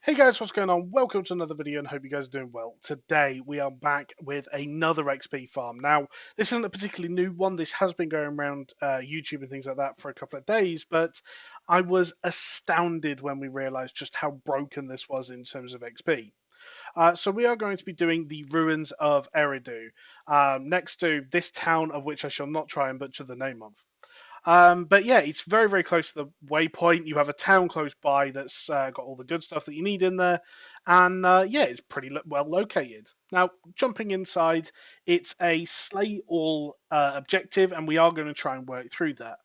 Hey guys, what's going on? Welcome to another video and hope you guys are doing well. Today we are back with another XP farm. Now, this isn't a particularly new one. This has been going around YouTube and things like that for a couple of days, but I was astounded when we realized just how broken this was in terms of XP. So we are going to be doing the ruins of Eridu, next to this town of which I shall not try and butcher the name of. But yeah, it's very, very close to the waypoint. You have a town close by that's got all the good stuff that you need in there. And yeah, it's pretty well located. Now, jumping inside, it's a slay all objective, and we are going to try and work through that.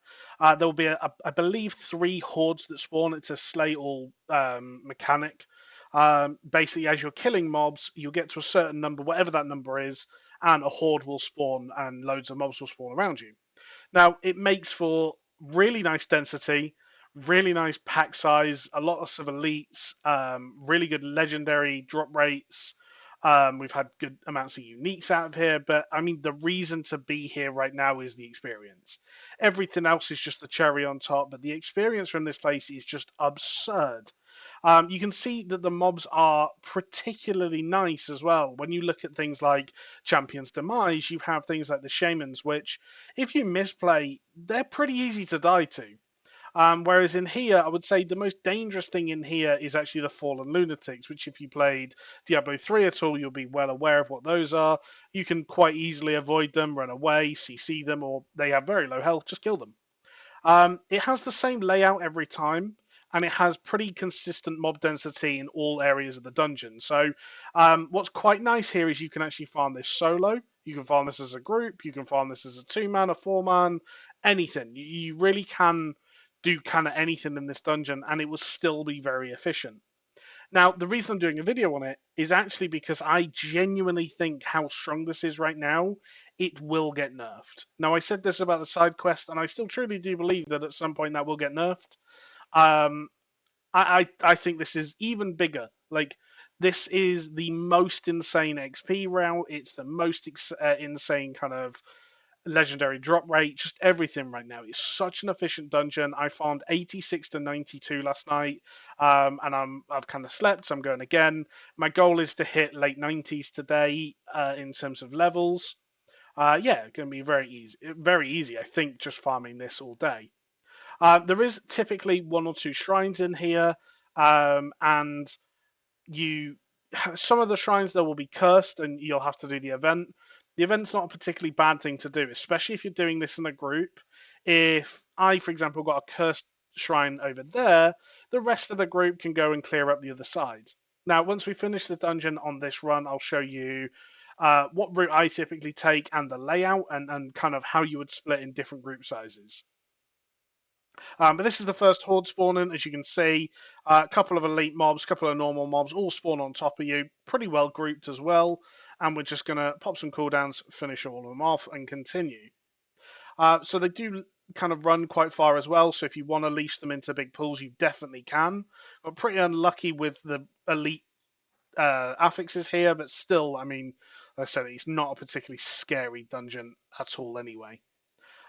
There will be, I believe, 3 hordes that spawn. It's a slay all mechanic. Basically, as you're killing mobs, you'll get to a certain number, whatever that number is, and a horde will spawn, and loads of mobs will spawn around you. Now, it makes for really nice density, really nice pack size, a lot of elites, really good legendary drop rates. We've had good amounts of uniques out of here, but I mean, the reason to be here right now is the experience. Everything else is just the cherry on top, but the experience from this place is just absurd. You can see that the mobs are particularly nice as well. When you look at things like Champion's Demise, you have things like the Shamans, which, if you misplay, they're pretty easy to die to. Whereas in here, I would say the most dangerous thing in here is actually the Fallen Lunatics, which if you played Diablo 3 at all, you'll be well aware of what those are. You can quite easily avoid them, run away, CC them, or they have very low health, just kill them. It has the same layout every time, and it has pretty consistent mob density in all areas of the dungeon. So, what's quite nice here is you can actually farm this solo. You can farm this as a group. You can farm this as a 2-man, a 4-man, anything. You really can do kind of anything in this dungeon, and it will still be very efficient. Now, the reason I'm doing a video on it is actually because I genuinely think how strong this is right now, it will get nerfed. Now, I said this about the side quest, and I still truly do believe that at some point that will get nerfed. Um, I think this is even bigger. Like, this is the most insane XP route. It's the most insane kind of legendary drop rate, just everything right now. It's such an efficient dungeon. I farmed 86 to 92 last night, and I've kind of slept, so I'm going again. My goal is to hit late 90s today in terms of levels. Yeah, going to be very easy. Very easy, I think, just farming this all day. There is typically 1 or 2 shrines in here, and you some of the shrines there will be cursed and you'll have to do the event. The event's not a particularly bad thing to do, especially if you're doing this in a group. If I, for example, got a cursed shrine over there, the rest of the group can go and clear up the other side. Now, once we finish the dungeon on this run, I'll show you what route I typically take and the layout and kind of how you would split in different group sizes. But this is the first horde spawning, as you can see. A couple of elite mobs, a couple of normal mobs, all spawn on top of you, pretty well grouped as well. And we're just going to pop some cooldowns, finish all of them off, and continue. So they do kind of run quite far as well. So if you want to leash them into big pools, you definitely can. But pretty unlucky with the elite affixes here, but still, I mean, like I said, it's not a particularly scary dungeon at all anyway.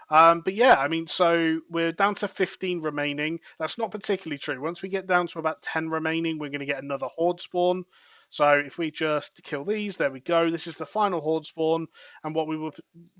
But yeah, I mean, so we're down to 15 remaining. That's not particularly true. Once we get down to about 10 remaining, we're going to get another horde spawn. So if we just kill these, there we go. This is the final horde spawn. And what we were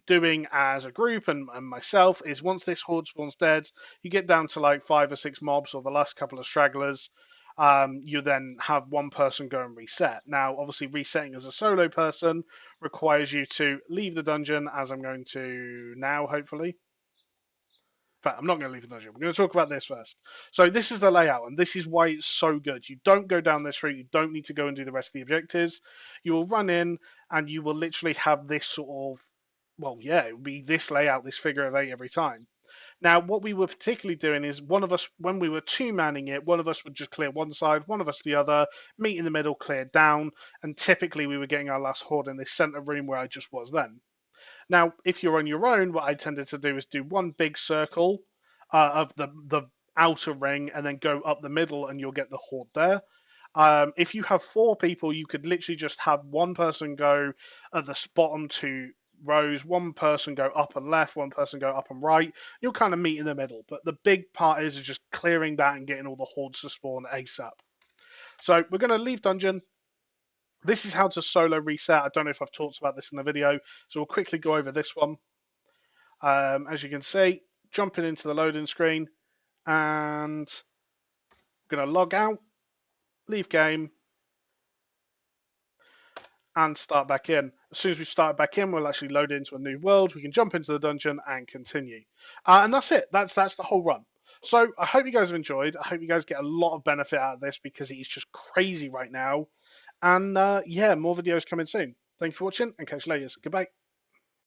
doing as a group and myself is once this horde spawn's dead, you get down to like 5 or 6 mobs or the last couple of stragglers. You then have one person go and reset. Now, obviously, resetting as a solo person requires you to leave the dungeon, as I'm going to now, hopefully. In fact, I'm not going to leave the dungeon. We're going to talk about this first. So this is the layout, and this is why it's so good. You don't go down this route. You don't need to go and do the rest of the objectives. You will run in, and you will literally have this sort of, well, yeah, it will be this layout, this figure of 8 every time. Now, what we were particularly doing is one of us, when we were 2-manning it, one of us would just clear one side, one of us the other, meet in the middle, clear down, and typically we were getting our last horde in this center room where I just was then. Now, if you're on your own, what I tended to do is do one big circle of the outer ring and then go up the middle and you'll get the horde there. If you have 4 people, you could literally just have one person go at the bottom 2 rows, one person go up and left, one person go up and right. You'll kind of meet in the middle. But the big part is just clearing that and getting all the hordes to spawn ASAP. So we're going to leave dungeon. This is how to solo reset. I don't know if I've talked about this in the video, so we'll quickly go over this one. As you can see, jumping into the loading screen, and I'm going to log out, leave game, and start back in. As soon as we start back in, we'll actually load into a new world. We can jump into the dungeon and continue. And that's it. That's the whole run. So I hope you guys have enjoyed. I hope you guys get a lot of benefit out of this because it is just crazy right now. And yeah, more videos coming soon. Thank you for watching and catch you later. Goodbye.